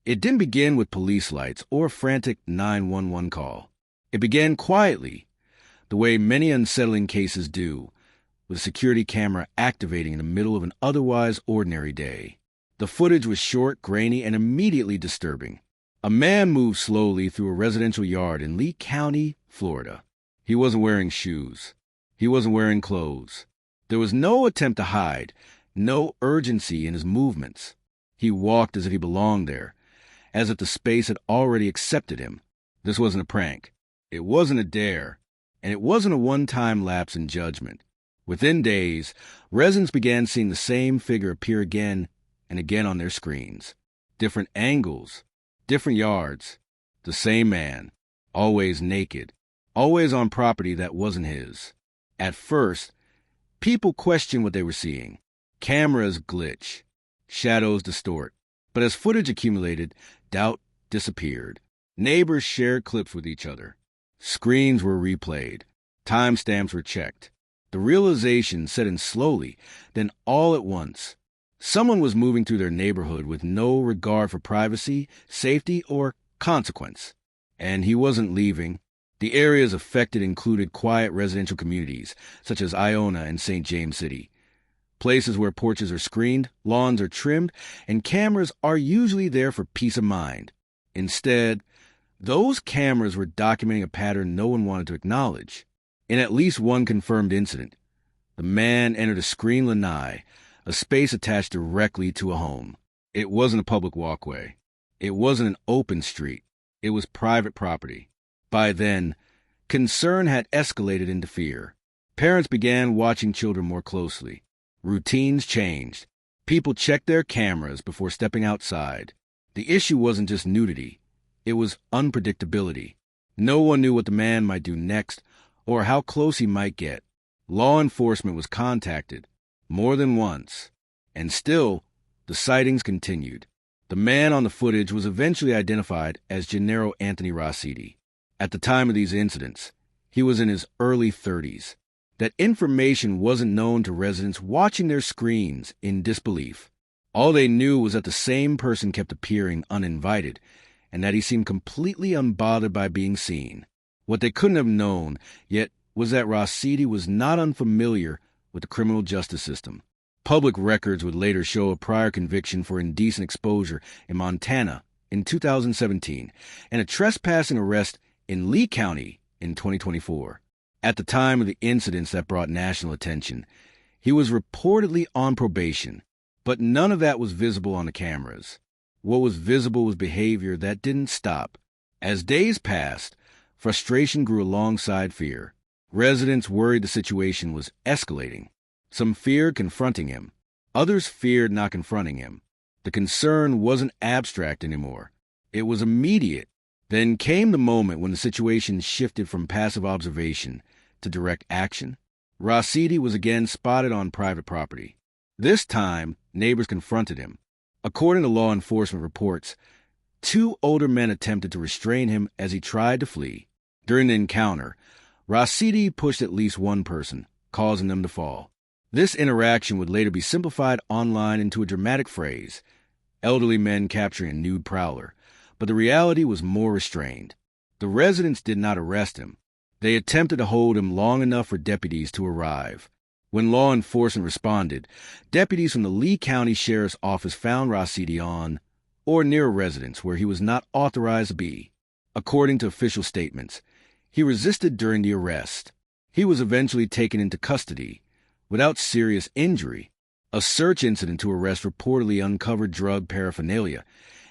It didn't begin with police lights or a frantic 911 call. It began quietly, the way many unsettling cases do, with a security camera activating in the middle of an otherwise ordinary day. The footage was short, grainy, and immediately disturbing. A man moved slowly through a residential yard in Lee County, Florida. He wasn't wearing shoes. He wasn't wearing clothes. There was no attempt to hide, no urgency in his movements. He walked as if he belonged there, as if the space had already accepted him. This wasn't a prank. It wasn't a dare. And it wasn't a one-time lapse in judgment. Within days, residents began seeing the same figure appear again and again on their screens. Different angles, different yards, the same man, always naked, always on property that wasn't his. At first, people questioned what they were seeing. Cameras glitch, shadows distort. But as footage accumulated, doubt disappeared. Neighbors shared clips with each other. Screens were replayed. Timestamps were checked. The realization set in slowly, then all at once. Someone was moving through their neighborhood with no regard for privacy, safety, or consequence. And he wasn't leaving. The areas affected included quiet residential communities, such as Iona and St. James City. Places where porches are screened, lawns are trimmed, and cameras are usually there for peace of mind. Instead, those cameras were documenting a pattern no one wanted to acknowledge. In at least one confirmed incident, the man entered a screen lanai, a space attached directly to a home. It wasn't a public walkway. It wasn't an open street. It was private property. By then, concern had escalated into fear. Parents began watching children more closely. Routines changed. People checked their cameras before stepping outside. The issue wasn't just nudity. It was unpredictability. No one knew what the man might do next or how close he might get. Law enforcement was contacted more than once. And still, the sightings continued. The man on the footage was eventually identified as Gennaro Anthony Rossiti. At the time of these incidents, he was in his early 30s. That information wasn't known to residents watching their screens in disbelief. All they knew was that the same person kept appearing uninvited, and that he seemed completely unbothered by being seen. What they couldn't have known yet was that Rossiti was not unfamiliar with the criminal justice system. Public records would later show a prior conviction for indecent exposure in Montana in 2017 and a trespassing arrest in Lee County in 2024. At the time of the incidents that brought national attention, he was reportedly on probation, but none of that was visible on the cameras. What was visible was behavior that didn't stop. As days passed, frustration grew alongside fear. Residents worried the situation was escalating. Some feared confronting him. Others feared not confronting him. The concern wasn't abstract anymore. It was immediate. Then came the moment when the situation shifted from passive observation to direct action. Rossiti was again spotted on private property. This time, neighbors confronted him. According to law enforcement reports, 2 older men attempted to restrain him as he tried to flee. During the encounter, Rossiti pushed at least one person, causing them to fall. This interaction would later be simplified online into a dramatic phrase, elderly men capturing a nude prowler. But the reality was more restrained. The residents did not arrest him. They attempted to hold him long enough for deputies to arrive. When law enforcement responded, deputies from the Lee County Sheriff's Office found Rossiti on or near a residence where he was not authorized to be. According to official statements, he resisted during the arrest. He was eventually taken into custody without serious injury. A search incident to arrest reportedly uncovered drug paraphernalia,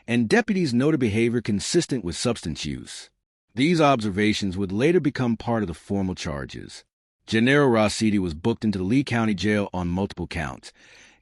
and deputies noted behavior consistent with substance use. These observations would later become part of the formal charges. Gennaro Rossiti was booked into the Lee County Jail on multiple counts,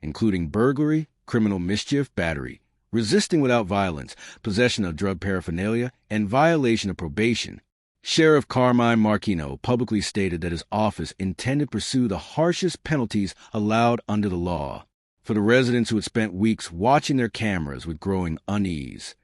including burglary, criminal mischief, battery, resisting without violence, possession of drug paraphernalia, and violation of probation. Sheriff Carmine Marquino publicly stated that his office intended to pursue the harshest penalties allowed under the law. For the residents who had spent weeks watching their cameras with growing unease,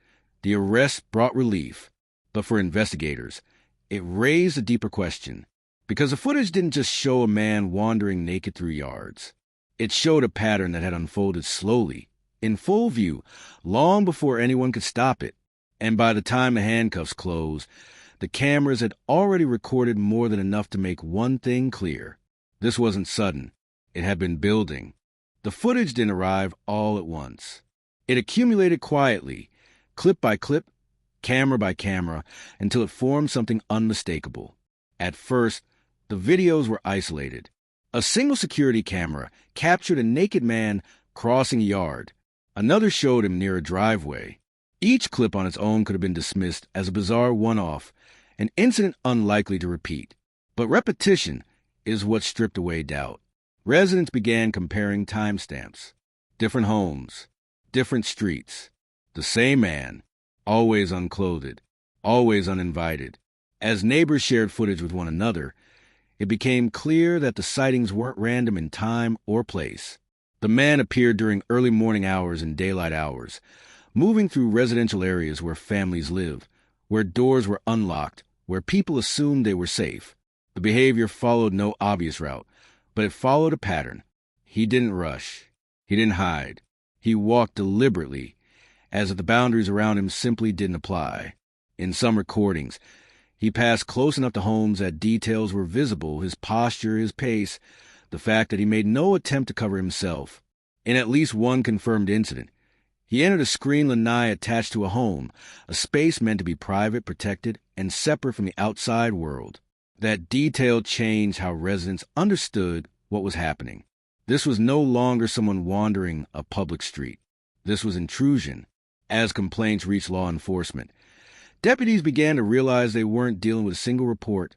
the arrest brought relief. But for investigators, it raised a deeper question, because the footage didn't just show a man wandering naked through yards. It showed a pattern that had unfolded slowly, in full view, long before anyone could stop it. And by the time the handcuffs closed, the cameras had already recorded more than enough to make one thing clear. This wasn't sudden. It had been building. The footage didn't arrive all at once. It accumulated quietly, clip by clip, camera by camera, until it formed something unmistakable. At first, the videos were isolated. A single security camera captured a naked man crossing a yard. Another showed him near a driveway. Each clip on its own could have been dismissed as a bizarre one-off, an incident unlikely to repeat. But repetition is what stripped away doubt. Residents began comparing timestamps. Different homes, different streets. The same man, always unclothed, always uninvited. As neighbors shared footage with one another, it became clear that the sightings weren't random in time or place. The man appeared during early morning hours and daylight hours, moving through residential areas where families live, where doors were unlocked, where people assumed they were safe. The behavior followed no obvious route, but it followed a pattern. He didn't rush. He didn't hide. He walked deliberately, as if the boundaries around him simply didn't apply. In some recordings, he passed close enough to homes that details were visible, his posture, his pace, the fact that he made no attempt to cover himself. In at least one confirmed incident, he entered a screen lanai attached to a home, a space meant to be private, protected, and separate from the outside world. That detail changed how residents understood what was happening. This was no longer someone wandering a public street. This was intrusion. As complaints reached law enforcement, deputies began to realize they weren't dealing with a single report,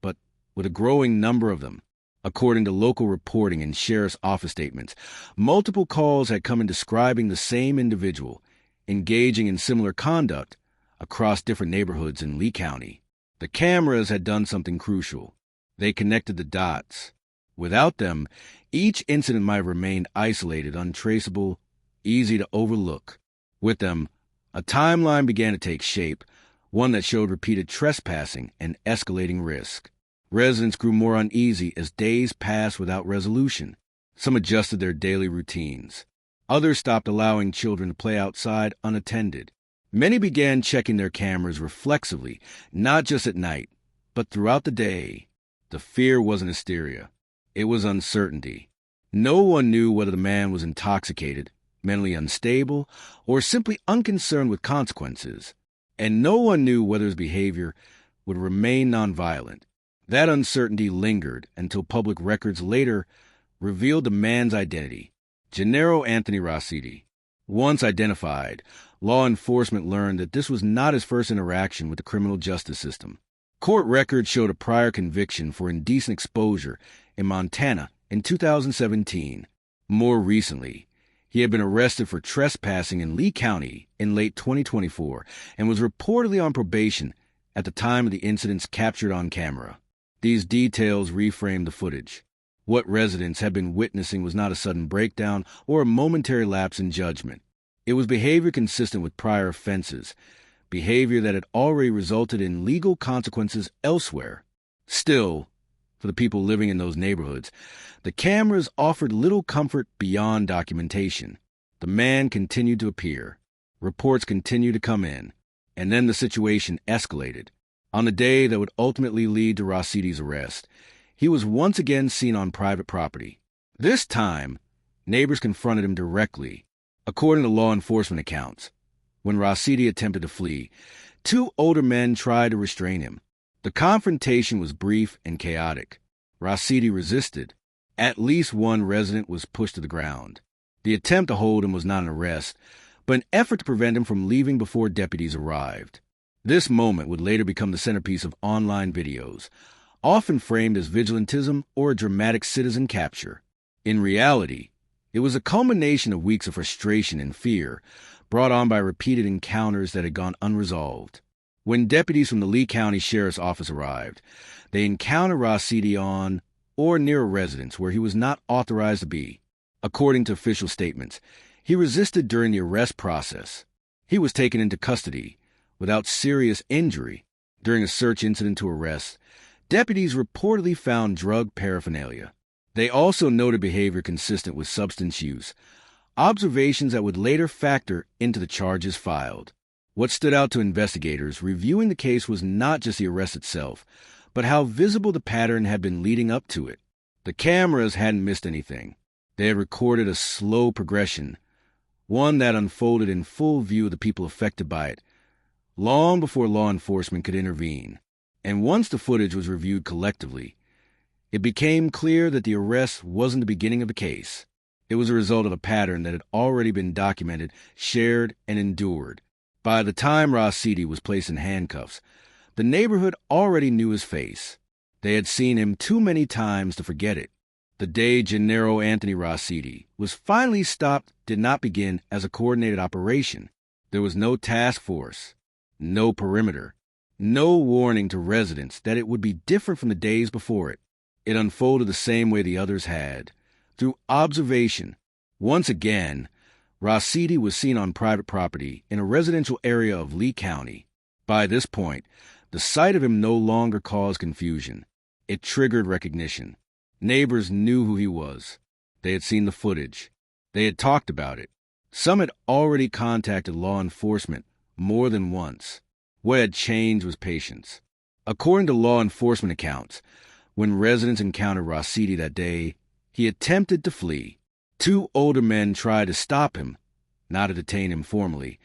but with a growing number of them. According to local reporting and sheriff's office statements, multiple calls had come in describing the same individual, engaging in similar conduct across different neighborhoods in Lee County. The cameras had done something crucial. They connected the dots. Without them, each incident might have remained isolated, untraceable, easy to overlook. With them, a timeline began to take shape, one that showed repeated trespassing and escalating risk. Residents grew more uneasy as days passed without resolution. Some adjusted their daily routines. Others stopped allowing children to play outside unattended. Many began checking their cameras reflexively, not just at night, but throughout the day. The fear wasn't hysteria. It was uncertainty. No one knew whether the man was intoxicated, mentally unstable, or simply unconcerned with consequences. And no one knew whether his behavior would remain nonviolent. That uncertainty lingered until public records later revealed the man's identity. Gennaro Anthony Rossiti. Once identified, law enforcement learned that this was not his first interaction with the criminal justice system. Court records showed a prior conviction for indecent exposure in Montana in 2017. More recently, he had been arrested for trespassing in Lee County in late 2024 and was reportedly on probation at the time of the incidents captured on camera. These details reframed the footage. What residents had been witnessing was not a sudden breakdown or a momentary lapse in judgment. It was behavior consistent with prior offenses, behavior that had already resulted in legal consequences elsewhere. Still, for the people living in those neighborhoods, the cameras offered little comfort beyond documentation. The man continued to appear. Reports continued to come in. And then the situation escalated. On the day that would ultimately lead to Rossiti's arrest, he was once again seen on private property. This time, neighbors confronted him directly. According to law enforcement accounts, when Rossiti attempted to flee, two older men tried to restrain him. The confrontation was brief and chaotic. Rossiti resisted. At least one resident was pushed to the ground. The attempt to hold him was not an arrest, but an effort to prevent him from leaving before deputies arrived. This moment would later become the centerpiece of online videos, often framed as vigilantism or a dramatic citizen capture. In reality, it was a culmination of weeks of frustration and fear, brought on by repeated encounters that had gone unresolved. When deputies from the Lee County Sheriff's Office arrived, they encountered Rossiti on or near a residence where he was not authorized to be. According to official statements, he resisted during the arrest process. He was taken into custody without serious injury. During a search incident to arrest, deputies reportedly found drug paraphernalia. They also noted behavior consistent with substance use, observations that would later factor into the charges filed. What stood out to investigators reviewing the case was not just the arrest itself, but how visible the pattern had been leading up to it. The cameras hadn't missed anything. They had recorded a slow progression, one that unfolded in full view of the people affected by it, long before law enforcement could intervene. And once the footage was reviewed collectively, it became clear that the arrest wasn't the beginning of the case. It was a result of a pattern that had already been documented, shared, and endured. By the time Rashidi was placed in handcuffs, the neighborhood already knew his face. They had seen him too many times to forget it. The day Gennaro Anthony Rashidi was finally stopped did not begin as a coordinated operation. There was no task force, no perimeter, no warning to residents that it would be different from the days before it. It unfolded the same way the others had, through observation. Once again, Rashidi was seen on private property in a residential area of Lee County. By this point, the sight of him no longer caused confusion. It triggered recognition. Neighbors knew who he was. They had seen the footage. They had talked about it. Some had already contacted law enforcement more than once. What had changed was patience. According to law enforcement accounts, when residents encountered Rashidi that day, he attempted to flee. 2 older men tried to stop him, not to detain him formally,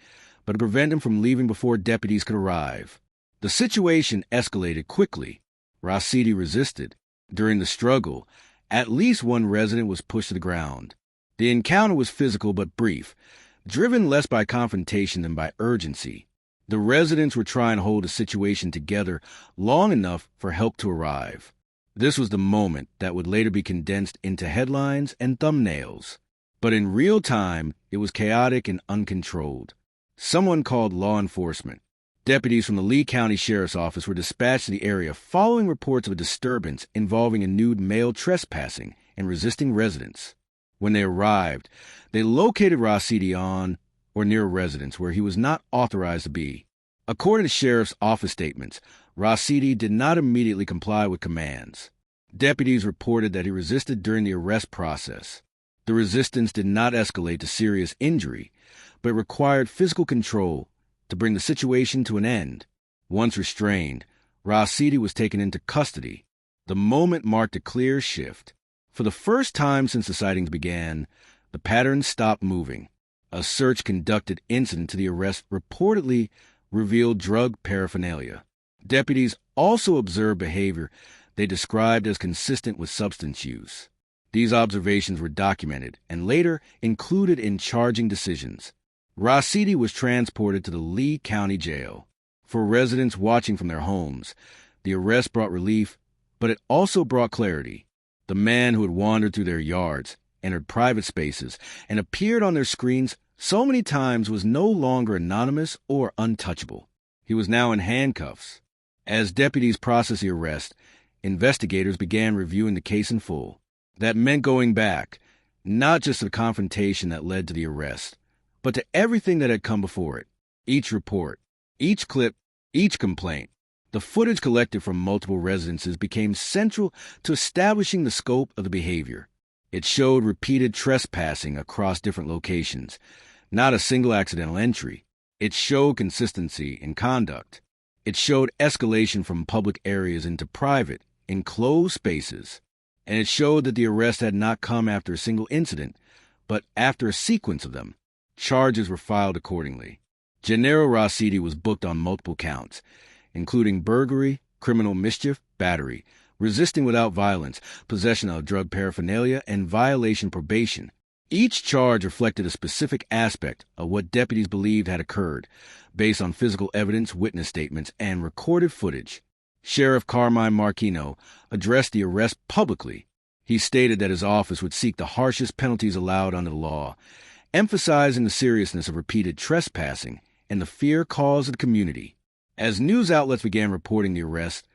but to prevent him from leaving before deputies could arrive. The situation escalated quickly. Rashidi resisted. During the struggle, at least one resident was pushed to the ground. The encounter was physical but brief, driven less by confrontation than by urgency. The residents were trying to hold the situation together long enough for help to arrive. This was the moment that would later be condensed into headlines and thumbnails. But in real time, it was chaotic and uncontrolled. Someone called law enforcement. Deputies from the Lee County Sheriff's Office were dispatched to the area following reports of a disturbance involving a nude male trespassing and resisting residents. When they arrived, they located Rashidi on or near a residence where he was not authorized to be. According to Sheriff's Office statements, Rashidi did not immediately comply with commands. Deputies reported that he resisted during the arrest process. The resistance did not escalate to serious injury, but required physical control to bring the situation to an end. Once restrained, Rashidi was taken into custody. The moment marked a clear shift. For the first time since the sightings began, the pattern stopped moving. A search conducted incident to the arrest reportedly revealed drug paraphernalia. Deputies also observed behavior they described as consistent with substance use. These observations were documented and later included in charging decisions. Rashidi was transported to the Lee County Jail. For residents watching from their homes, the arrest brought relief, but it also brought clarity. The man who had wandered through their yards, entered private spaces, and appeared on their screens so many times was no longer anonymous or untouchable. He was now in handcuffs. As deputies processed the arrest, investigators began reviewing the case in full. That meant going back, not just to the confrontation that led to the arrest, but to everything that had come before it. Each report, each clip, each complaint. The footage collected from multiple residences became central to establishing the scope of the behavior. It showed repeated trespassing across different locations, not a single accidental entry. It showed consistency in conduct. It showed escalation from public areas into private, enclosed spaces. And it showed that the arrest had not come after a single incident, but after a sequence of them. Charges were filed accordingly. Gennaro Rashidi was booked on multiple counts, including burglary, criminal mischief, battery, resisting without violence, possession of drug paraphernalia, and violation probation. Each charge reflected a specific aspect of what deputies believed had occurred, based on physical evidence, witness statements, and recorded footage. Sheriff Carmine Marquino addressed the arrest publicly. He stated that his office would seek the harshest penalties allowed under the law, emphasizing the seriousness of repeated trespassing and the fear caused to the community. As news outlets began reporting the arrest,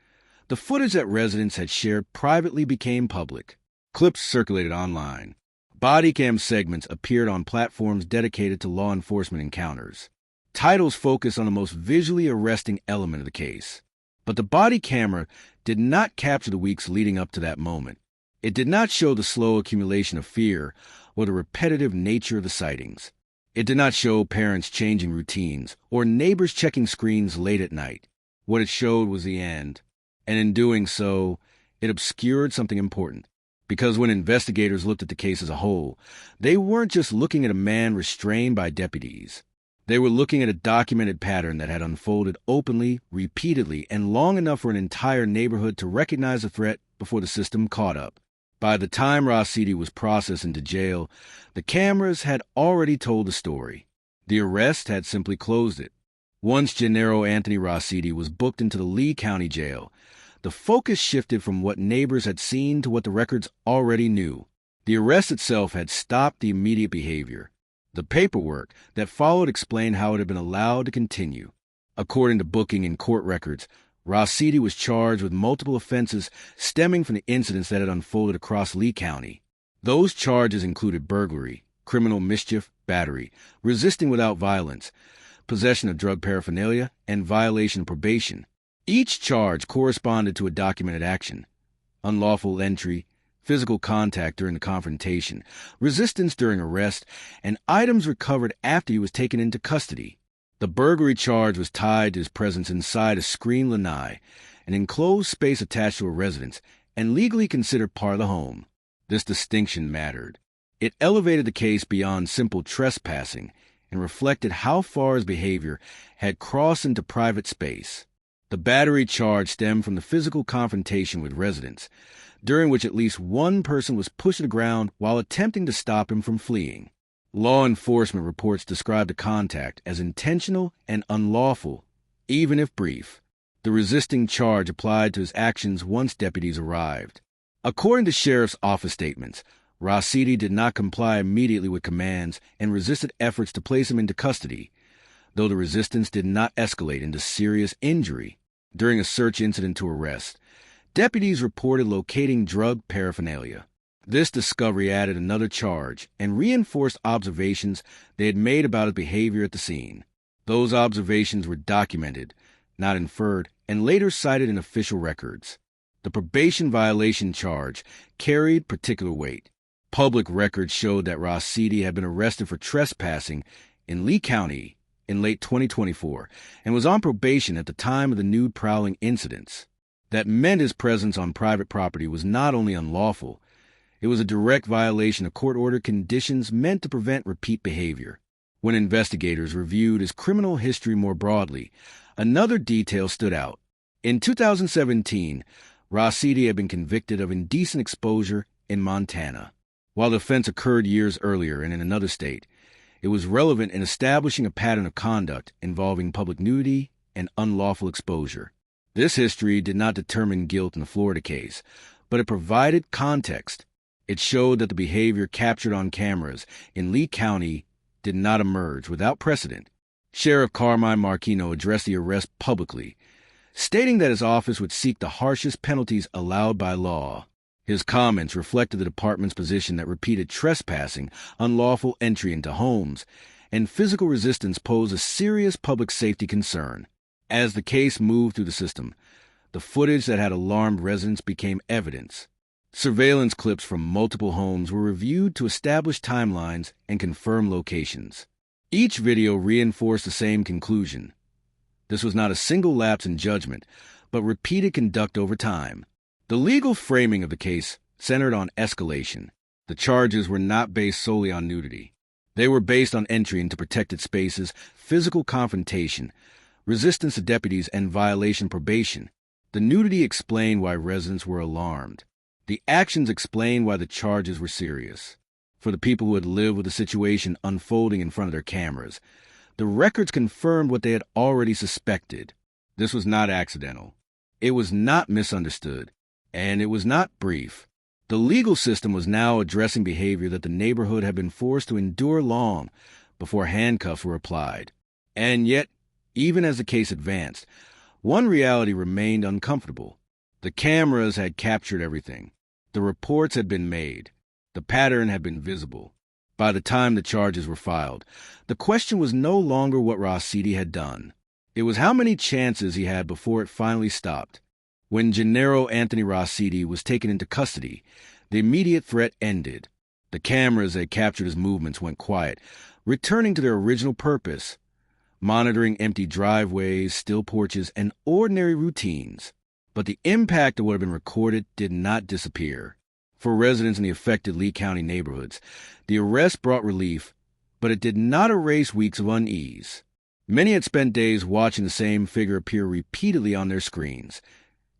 the footage that residents had shared privately became public. Clips circulated online. Bodycam segments appeared on platforms dedicated to law enforcement encounters. Titles focused on the most visually arresting element of the case. But the body camera did not capture the weeks leading up to that moment. It did not show the slow accumulation of fear or the repetitive nature of the sightings. It did not show parents changing routines or neighbors checking screens late at night. What it showed was the end, and in doing so, it obscured something important. Because when investigators looked at the case as a whole, they weren't just looking at a man restrained by deputies. They were looking at a documented pattern that had unfolded openly, repeatedly, and long enough for an entire neighborhood to recognize the threat before the system caught up. By the time Rashidi was processed into jail, the cameras had already told the story. The arrest had simply closed it. Once Gennaro Anthony Rashidi was booked into the Lee County Jail, the focus shifted from what neighbors had seen to what the records already knew. The arrest itself had stopped the immediate behavior. The paperwork that followed explained how it had been allowed to continue. According to booking and court records, Rashidi was charged with multiple offenses stemming from the incidents that had unfolded across Lee County. Those charges included burglary, criminal mischief, battery, resisting without violence, possession of drug paraphernalia, and violation of probation. Each charge corresponded to a documented action: unlawful entry, physical contact during the confrontation, resistance during arrest, and items recovered after he was taken into custody. The burglary charge was tied to his presence inside a screened lanai, an enclosed space attached to a residence, and legally considered part of the home. This distinction mattered. It elevated the case beyond simple trespassing and reflected how far his behavior had crossed into private space. The battery charge stemmed from the physical confrontation with residents, during which at least one person was pushed to the ground while attempting to stop him from fleeing. Law enforcement reports described the contact as intentional and unlawful, even if brief. The resisting charge applied to his actions once deputies arrived. According to sheriff's office statements, Rashidi did not comply immediately with commands and resisted efforts to place him into custody, though the resistance did not escalate into serious injury. During a search incident to arrest, deputies reported locating drug paraphernalia. This discovery added another charge and reinforced observations they had made about his behavior at the scene. Those observations were documented, not inferred, and later cited in official records. The probation violation charge carried particular weight. Public records showed that Rashidi had been arrested for trespassing in Lee County in late 2024 and was on probation at the time of the nude prowling incidents. That meant his presence on private property was not only unlawful, it was a direct violation of court-ordered conditions meant to prevent repeat behavior. When investigators reviewed his criminal history more broadly, another detail stood out. In 2017, Rashidi had been convicted of indecent exposure in Montana. While the offense occurred years earlier and in another state, it was relevant in establishing a pattern of conduct involving public nudity and unlawful exposure. This history did not determine guilt in the Florida case, but it provided context. It showed that the behavior captured on cameras in Lee County did not emerge without precedent. Sheriff Carmine Marquino addressed the arrest publicly, stating that his office would seek the harshest penalties allowed by law. His comments reflected the department's position that repeated trespassing, unlawful entry into homes, and physical resistance pose a serious public safety concern. As the case moved through the system, the footage that had alarmed residents became evidence. Surveillance clips from multiple homes were reviewed to establish timelines and confirm locations. Each video reinforced the same conclusion. This was not a single lapse in judgment, but repeated conduct over time. The legal framing of the case centered on escalation. The charges were not based solely on nudity. They were based on entry into protected spaces, physical confrontation, resistance to deputies, and violation of probation. The nudity explained why residents were alarmed. The actions explained why the charges were serious. For the people who had lived with the situation unfolding in front of their cameras, the records confirmed what they had already suspected. This was not accidental. It was not misunderstood. And it was not brief. The legal system was now addressing behavior that the neighborhood had been forced to endure long before handcuffs were applied. And yet, even as the case advanced, one reality remained uncomfortable. The cameras had captured everything. The reports had been made. The pattern had been visible. By the time the charges were filed, the question was no longer what Rashidi had done. It was how many chances he had before it finally stopped. When Gennaro Anthony Rashidi was taken into custody, The immediate threat ended. The cameras that captured his movements went quiet, returning to their original purpose, monitoring empty driveways, still porches, and ordinary routines. But the impact of what had been recorded did not disappear. For residents in the affected Lee County neighborhoods, the arrest brought relief, but it did not erase weeks of unease. Many had spent days watching the same figure appear repeatedly on their screens,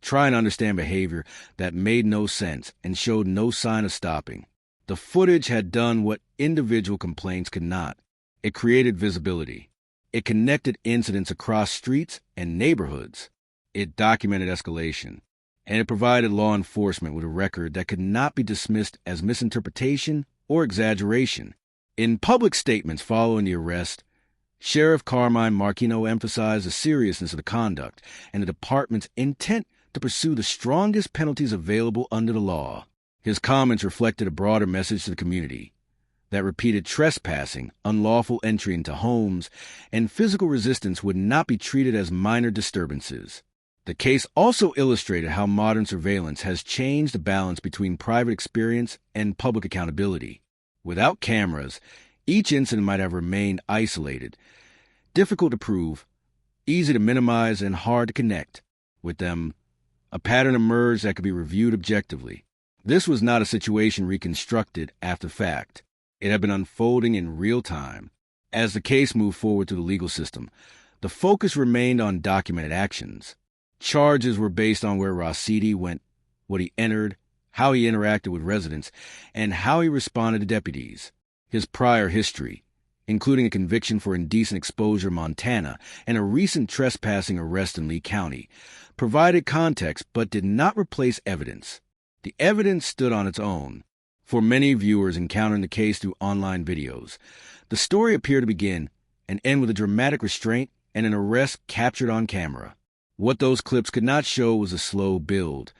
trying to understand behavior that made no sense and showed no sign of stopping. The footage had done what individual complaints could not. It created visibility. It connected incidents across streets and neighborhoods. It documented escalation. And it provided law enforcement with a record that could not be dismissed as misinterpretation or exaggeration. In public statements following the arrest, Sheriff Carmine Marquino emphasized the seriousness of the conduct and the department's intent to pursue the strongest penalties available under the law. His comments reflected a broader message to the community that repeated trespassing, unlawful entry into homes, and physical resistance would not be treated as minor disturbances. The case also illustrated how modern surveillance has changed the balance between private experience and public accountability. Without cameras, each incident might have remained isolated, difficult to prove, easy to minimize, and hard to connect. With them, a pattern emerged that could be reviewed objectively. This was not a situation reconstructed after fact. It had been unfolding in real time. As the case moved forward through the legal system, the focus remained on documented actions. Charges were based on where Rosidi went, what he entered, how he interacted with residents, and how he responded to deputies. His prior history, including a conviction for indecent exposure in Montana and a recent trespassing arrest in Lee County, provided context but did not replace evidence. The evidence stood on its own. For many viewers encountering the case through online videos, the story appeared to begin and end with a dramatic restraint and an arrest captured on camera. What those clips could not show was a slow build,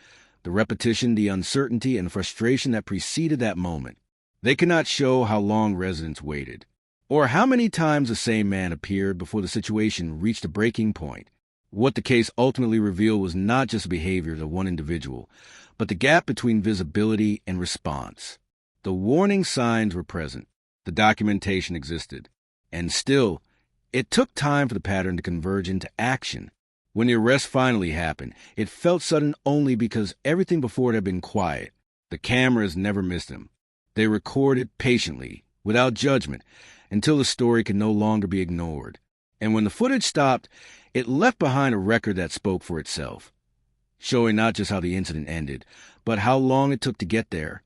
the repetition, the uncertainty, and frustration that preceded that moment. They could not show how long residents waited, or how many times the same man appeared before the situation reached a breaking point. What the case ultimately revealed was not just the behavior of one individual, but the gap between visibility and response. The warning signs were present, the documentation existed, and still, it took time for the pattern to converge into action. When the arrest finally happened, it felt sudden only because everything before it had been quiet. The cameras never missed him. They recorded patiently, without judgment, until the story could no longer be ignored. And when the footage stopped, it left behind a record that spoke for itself, showing not just how the incident ended, but how long it took to get there,